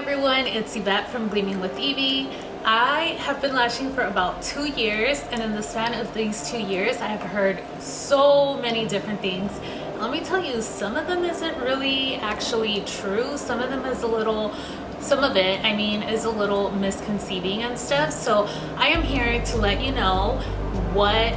everyone, it's Yvette from Gleaming with Evie. I have been lashing for about 2 years, and in the span of these 2 years I have heard so many different things. Let me tell you, some of them isn't really actually true. Some of them is a little is a little misconceiving and stuff. So I am here to let you know what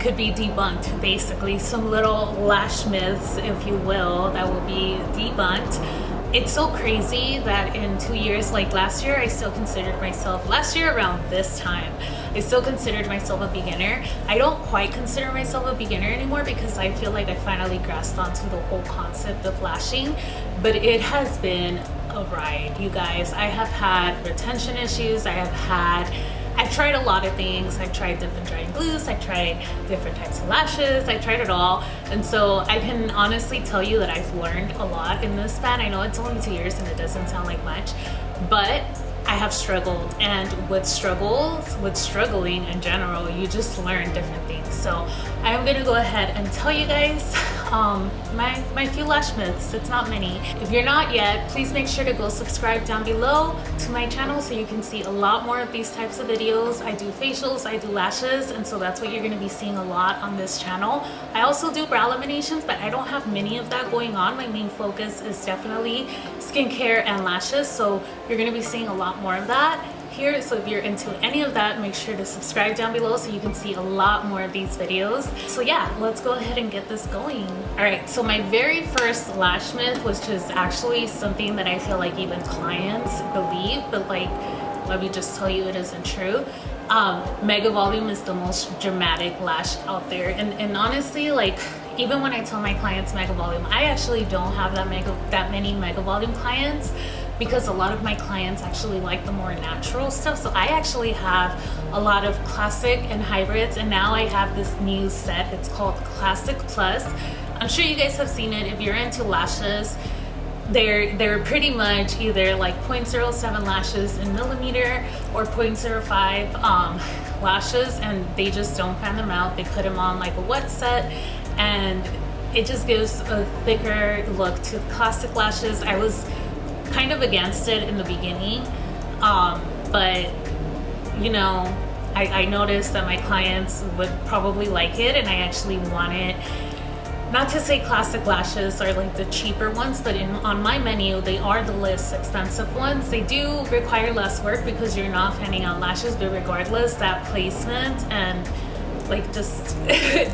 could be debunked, basically some little lash myths, if you will, that will be debunked. It's so crazy that in 2 years, like last year around this time, I still considered myself a beginner. I don't quite consider myself a beginner anymore because I feel like I finally grasped onto the whole concept of lashing, but it has been a ride, you guys. I have had retention issues. I've tried a lot of things. I've tried different drying glues. I've tried different types of lashes. I tried it all. And so I can honestly tell you that I've learned a lot in this span. I know it's only 2 years and it doesn't sound like much, but I have struggled. And with struggling in general, you just learn different things. So I'm gonna go ahead and tell you guys my few lash myths. It's not many. If you're not yet, please make sure to go subscribe down below to my channel so you can see a lot more of these types of videos. I do facials, I do lashes, and so that's what you're gonna be seeing a lot on this channel. I also do brow laminations, but I don't have many of that going on. My main focus is definitely skincare and lashes, so you're gonna be seeing a lot more of that here. So if you're into any of that, make sure to subscribe down below so you can see a lot more of these videos. So yeah, let's go ahead and get this going. All right, so my very first lash myth, which is actually something that I feel like even clients believe, but like, let me just tell you, it isn't true. Mega volume is the most dramatic lash out there, and honestly, like, even when I tell my clients mega volume, I actually don't have that many mega volume clients, because a lot of my clients actually like the more natural stuff. So I actually have a lot of classic and hybrids, and now I have this new set. It's called Classic Plus. I'm sure you guys have seen it. If you're into lashes, they're pretty much either like 0.07 lashes in millimeter or 0.05 lashes, and they just don't fan them out. They put them on like a wet set, and it just gives a thicker look to classic lashes. I was kind of against it in the beginning, but you know, I noticed that my clients would probably like it, and I actually wanted, not to say classic lashes are like the cheaper ones, but on my menu they are the less expensive ones. They do require less work because you're not fanning out lashes, but regardless, that placement and like just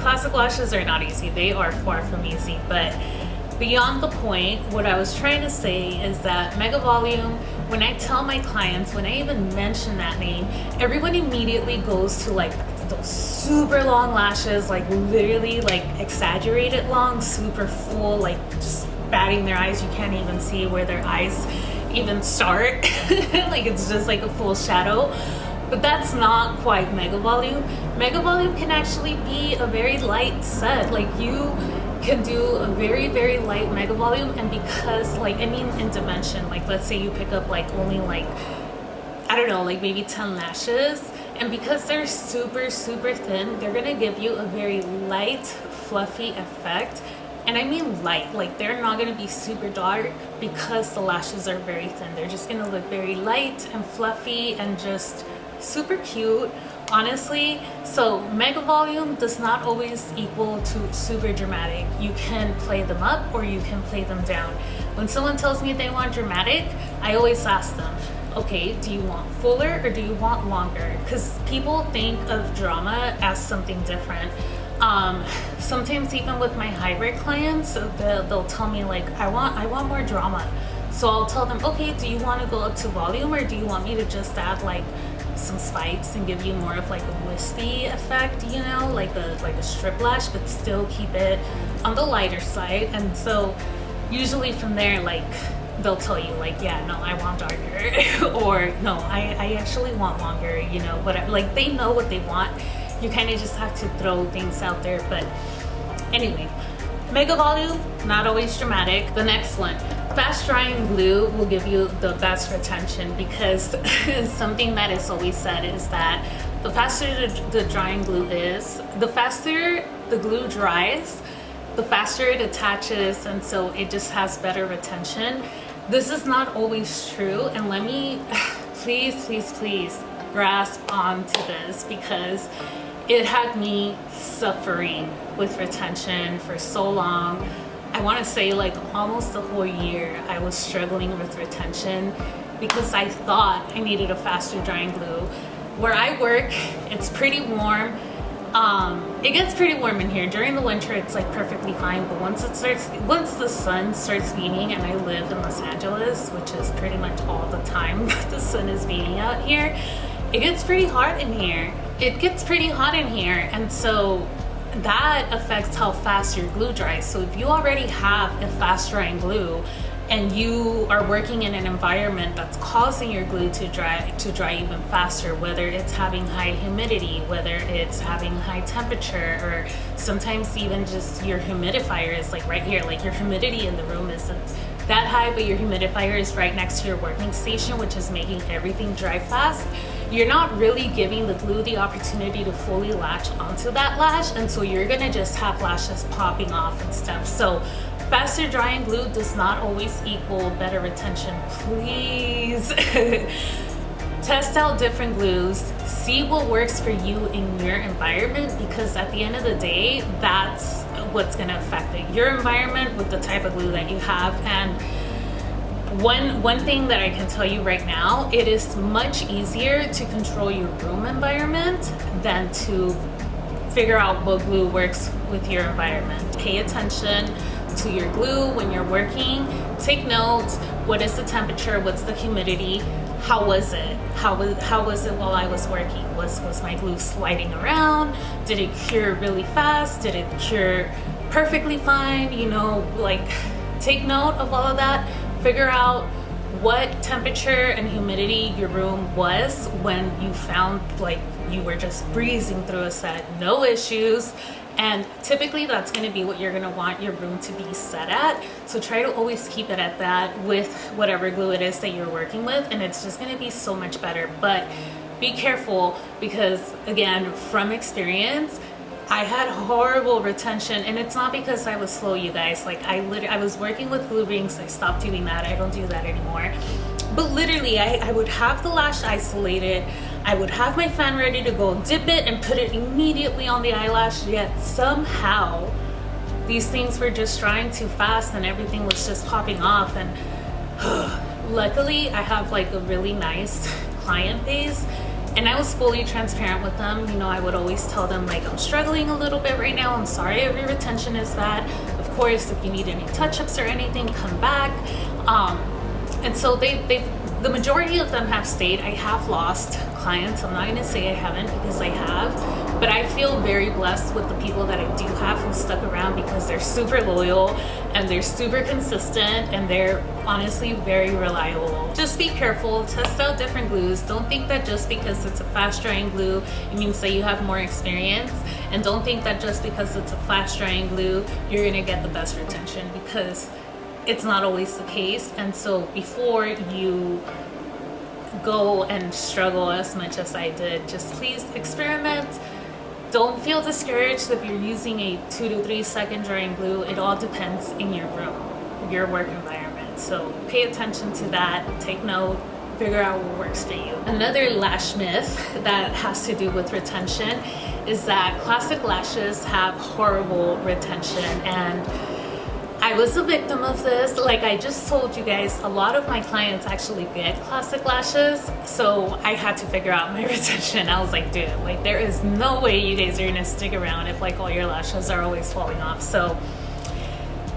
classic lashes are not easy. They are far from easy. But beyond the point, what I was trying to say is that mega volume, when I tell my clients, when I even mention that name, everyone immediately goes to like those super long lashes, like literally like exaggerated long, super full, like just batting their eyes. You can't even see where their eyes even start. Like it's just like a full shadow. But that's not quite mega volume. Mega volume can actually be a very light set. Like you can do a very, very light mega volume, and because like, I mean, in dimension, like let's say you pick up like only like, I don't know, like maybe 10 lashes, and because they're super, super thin, they're gonna give you a very light, fluffy effect. And I mean light, like they're not gonna be super dark because the lashes are very thin. They're just gonna look very light and fluffy and just super cute, honestly. So mega volume does not always equal to super dramatic. You can play them up or you can play them down. When someone tells me they want dramatic, I always ask them, okay, do you want fuller or do you want longer? Because people think of drama as something different. Sometimes even with my hybrid clients, they'll tell me like, I want more drama. So I'll tell them, okay, do you want to go up to volume, or do you want me to just add like some spikes and give you more of like a wispy effect, you know, like a strip lash, but still keep it on the lighter side? And so usually from there, like they'll tell you like, yeah, no, I want darker or no, I actually want longer, you know, whatever. Like they know what they want. You kind of just have to throw things out there. But anyway, mega volume, not always dramatic. The next one, fast drying glue will give you the best retention, because something that is always said is that the faster the drying glue is, the faster the glue dries, the faster it attaches, and so it just has better retention. This is not always true, and let me please grasp onto this, because it had me suffering with retention for so long. I want to say like almost a whole year I was struggling with retention because I thought I needed a faster drying glue. Where I work, it's pretty warm. It gets pretty warm in here. During the winter, it's like perfectly fine, but once the sun starts beaming, and I live in Los Angeles, which is pretty much all the time the sun is beaming out here, it gets pretty hot in here. And so that affects how fast your glue dries. So if you already have a fast drying glue and you are working in an environment that's causing your glue to dry even faster, whether it's having high humidity, whether it's having high temperature, or sometimes even just your humidifier is like right here, like your humidity in the room isn't that high, but your humidifier is right next to your working station, which is making everything dry fast. You're not really giving the glue the opportunity to fully latch onto that lash, and so you're gonna just have lashes popping off and stuff. So faster drying glue does not always equal better retention. Please test out different glues, see what works for you in your environment, because at the end of the day, that's what's gonna affect it. Your environment with the type of glue that you have. And one thing that I can tell you right now, it is much easier to control your room environment than to figure out what glue works with your environment. Pay attention to your glue when you're working. Take notes. What is the temperature? What's the humidity? How was it? How was it while I was working? Was my glue sliding around? Did it cure really fast? Did it cure perfectly fine? You know, like, take note of all of that. Figure out what temperature and humidity your room was when you found like you were just breezing through a set, no issues. And typically that's going to be what you're going to want your room to be set at. So try to always keep it at that with whatever glue it is that you're working with, and it's just going to be so much better. But be careful, because again, from experience, I had horrible retention, and it's not because I was slow, you guys. Like I was working with glue rings. I stopped doing that. I don't do that anymore. But literally, I would have the lash isolated. I would have my fan ready to go, dip it and put it immediately on the eyelash, yet somehow these things were just drying too fast and everything was just popping off. And luckily, I have like a really nice client base, and I was fully transparent with them. You know, I would always tell them like, I'm struggling a little bit right now. I'm sorry if your retention is bad. Of course, if you need any touch-ups or anything, come back. And so the majority of them have stayed. I have lost clients. I'm not going to say I haven't, because I have, but I feel very blessed with the people that I do have who stuck around, because they're super loyal and they're super consistent and they're honestly very reliable. Just be careful, test out different glues. Don't think that just because it's a fast drying glue, it means that you have more experience. And don't think that just because it's a fast drying glue, you're going to get the best retention, because it's not always the case. And so before you go and struggle as much as I did, just please experiment. Don't feel discouraged if you're using a 2 to 3 second drying glue. It all depends in your room, your work environment. So pay attention to that, take note, figure out what works for you. Another lash myth that has to do with retention is that classic lashes have horrible retention, and I was a victim of this. Like I just told you guys, a lot of my clients actually get classic lashes, so I had to figure out my retention. I was like, dude, like there is no way you guys are gonna stick around if like all your lashes are always falling off. So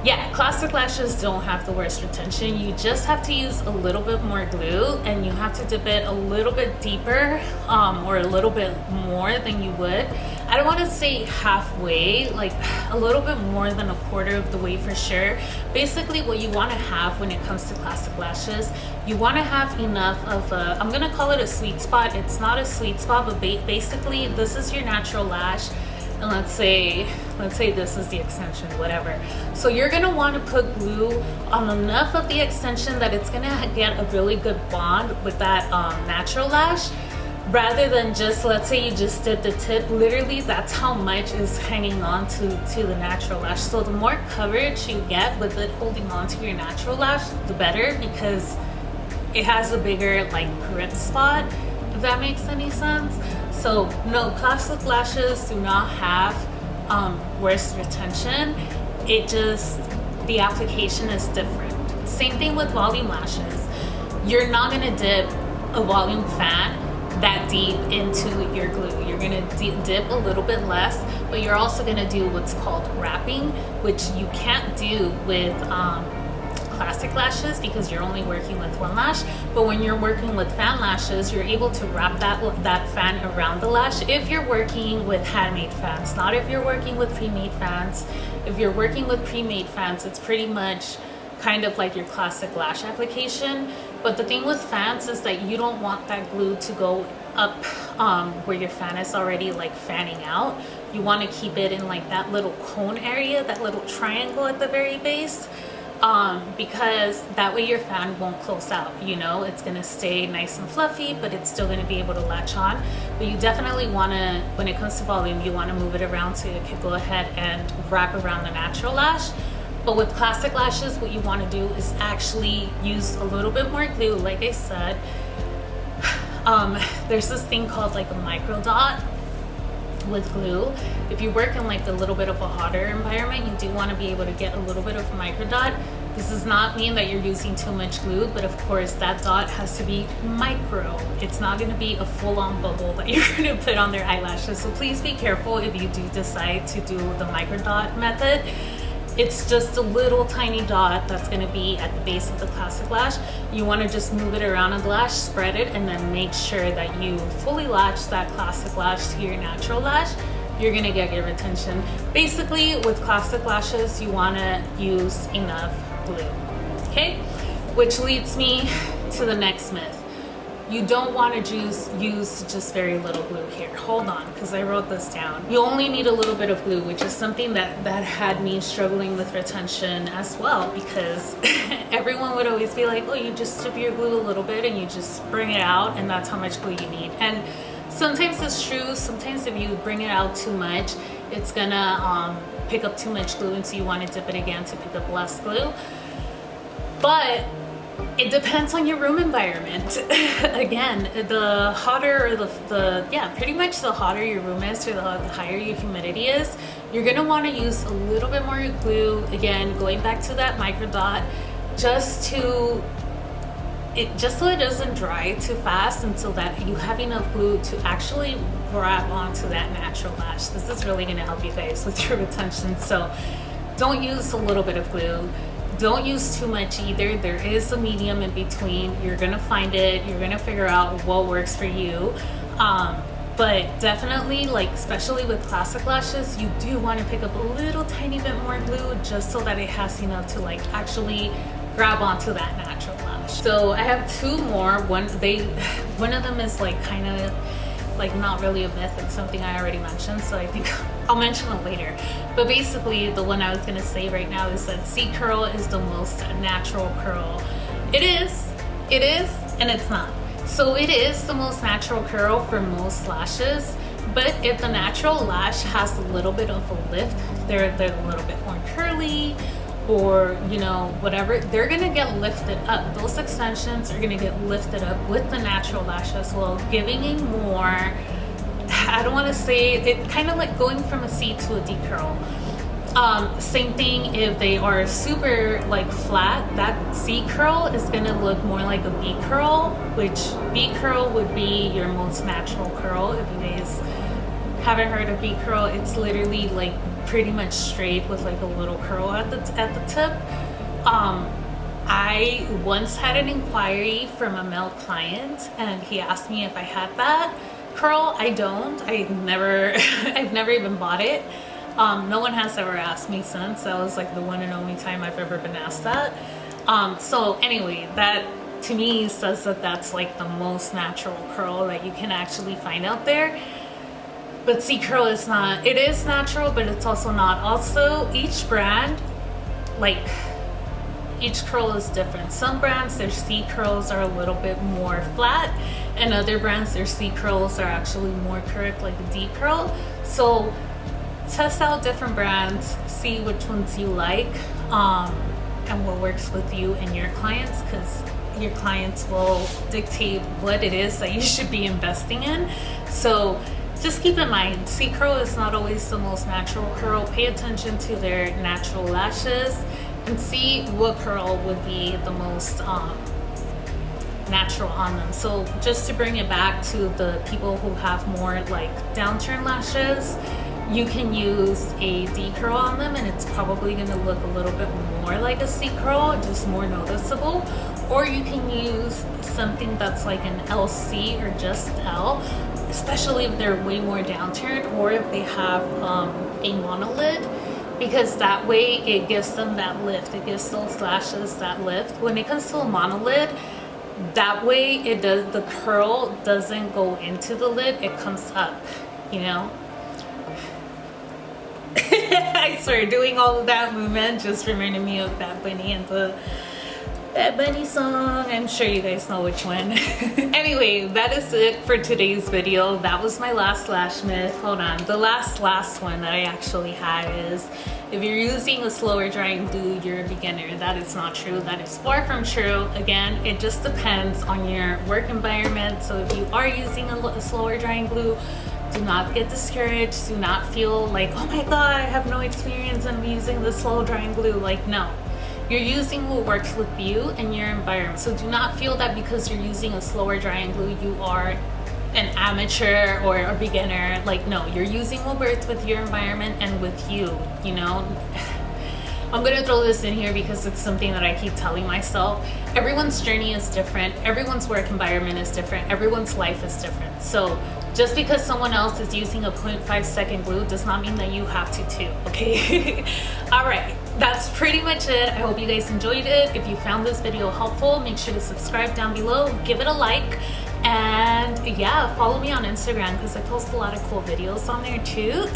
yeah, classic lashes don't have the worst retention. You just have to use a little bit more glue, and you have to dip it a little bit deeper, or a little bit more than you would. I don't want to say halfway, like a little bit more than a quarter of the way for sure. Basically, what you want to have when it comes to classic lashes, you want to have enough of a, I'm gonna call it a sweet spot. It's not a sweet spot, but basically this is your natural lash. And let's say this is the extension, whatever. So you're gonna want to put glue on enough of the extension that it's gonna get a really good bond with that natural lash, rather than just, let's say you just did the tip, literally that's how much is hanging on to the natural lash. So the more coverage you get with it holding on to your natural lash, the better, because it has a bigger like grip spot, if that makes any sense. So no, classic lashes do not have worse retention. It just, the application is different. Same thing with volume lashes. You're not gonna dip a volume fan that deep into your glue. You're gonna dip a little bit less, but you're also gonna do what's called wrapping, which you can't do with classic lashes because you're only working with one lash. But when you're working with fan lashes, you're able to wrap that fan around the lash if you're working with handmade fans, not if you're working with pre-made fans. If you're working with pre-made fans, it's pretty much kind of like your classic lash application. But the thing with fans is that you don't want that glue to go up where your fan is already like fanning out. You want to keep it in like that little cone area, that little triangle at the very base, because that way your fan won't close out. You know, it's going to stay nice and fluffy, but it's still going to be able to latch on. But you definitely want to, when it comes to volume, you want to move it around so you can go ahead and wrap around the natural lash. But with classic lashes, what you want to do is actually use a little bit more glue. Like I said, there's this thing called like a micro dot with glue. If you work in like a little bit of a hotter environment, you do want to be able to get a little bit of a micro dot. This does not mean that you're using too much glue, but of course that dot has to be micro. It's not going to be a full-on bubble that you're going to put on their eyelashes. So please be careful if you do decide to do the micro dot method. It's just a little tiny dot that's going to be at the base of the classic lash. You want to just move it around on the lash, spread it, and then make sure that you fully latch that classic lash to your natural lash. You're going to get your retention. Basically, with classic lashes, you want to use enough glue. Okay? Which leads me to the next myth. You don't want to use just very little glue here. Hold on, because I wrote this down. You only need a little bit of glue, which is something that had me struggling with retention as well, because everyone would always be like, oh, you just dip your glue a little bit and you just bring it out, and that's how much glue you need. And sometimes it's true. Sometimes if you bring it out too much, it's gonna pick up too much glue, and so you want to dip it again to pick up less glue. But it depends on your room environment. Again, the hotter, or pretty much the hotter your room is, or the higher your humidity is, you're gonna want to use a little bit more glue. Again, going back to that micro dot, just so it doesn't dry too fast, until that you have enough glue to actually grab onto that natural lash. This is really gonna help you guys with your retention. So don't use a little bit of glue. Don't use too much either. There is a medium in between. You're gonna find it. You're gonna figure out what works for you. But definitely, like, especially with classic lashes, you do want to pick up a little tiny bit more glue, just so that it has enough to like actually grab onto that natural lash. So I have two more. One of them is like kind of like not really a myth. It's something I already mentioned, so I think I'll mention it later. But basically, the one I was gonna say right now is that C curl is the most natural curl. It is, and it's not. So it is the most natural curl for most lashes, but if the natural lash has a little bit of a lift, they're a little bit more curly, or you know, whatever, they're gonna get lifted up. Those extensions are gonna get lifted up with the natural lash as well, giving a more, I don't want to say it, kind of like going from a C to a D curl. Same thing if they are super like flat, that C curl is gonna look more like a B curl, which B curl would be your most natural curl. If you guys haven't heard of B curl, it's literally like pretty much straight with like a little curl at the tip. I once had an inquiry from a male client, and he asked me if I had that curl. I don't. I've never even bought it. No one has ever asked me since. That was like the one and only time I've ever been asked that. So anyway, that to me says that that's like the most natural curl that you can actually find out there. But C curl is not. It is natural, but it's also not. Also, each brand, like, each curl is different. Some brands, their C curls are a little bit more flat, and other brands, their C curls are actually more curved, like a D curl. So test out different brands, see which ones you like, and what works with you and your clients, because your clients will dictate what it is that you should be investing in. So just keep in mind, C curl is not always the most natural curl. Pay attention to their natural lashes and see what curl would be the most natural on them. So just to bring it back to the people who have more like downturn lashes, you can use a D curl on them and it's probably going to look a little bit more like a C curl, just more noticeable. Or you can use something that's like an LC or just L, especially if they're way more downturned, or if they have a monolid, because that way it gives them that lift. It gives those lashes that lift. When it comes to a monolid, that way it does, the curl doesn't go into the lid, it comes up, you know. I swear, doing all of that movement just reminded me of Bad Bunny and the Bad Bunny song. I'm sure you guys know which one. Anyway, that is it for today's video. That was my last lash myth. Hold on, the last one that I actually had is, if you're using a slower drying glue, you're a beginner. That is not true. That is far from true. Again, it just depends on your work environment. So if you are using a slower drying glue, do not get discouraged. Do not feel like, oh my god, I have no experience in using the slow drying glue. Like, no. You're using what works with you and your environment. So do not feel that because you're using a slower drying glue, you are an amateur or a beginner. Like, no, you're using what works with your environment and with you, you know. I'm gonna throw this in here because it's something that I keep telling myself. Everyone's journey is different. Everyone's work environment is different. Everyone's life is different. So just because someone else is using a 0.5-second glue does not mean that you have to too, okay? All right, that's pretty much it. I hope you guys enjoyed it. If you found this video helpful, make sure to subscribe down below, give it a like, and yeah, follow me on Instagram because I post a lot of cool videos on there too.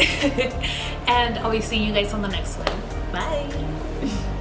And I'll be seeing you guys on the next one. Bye.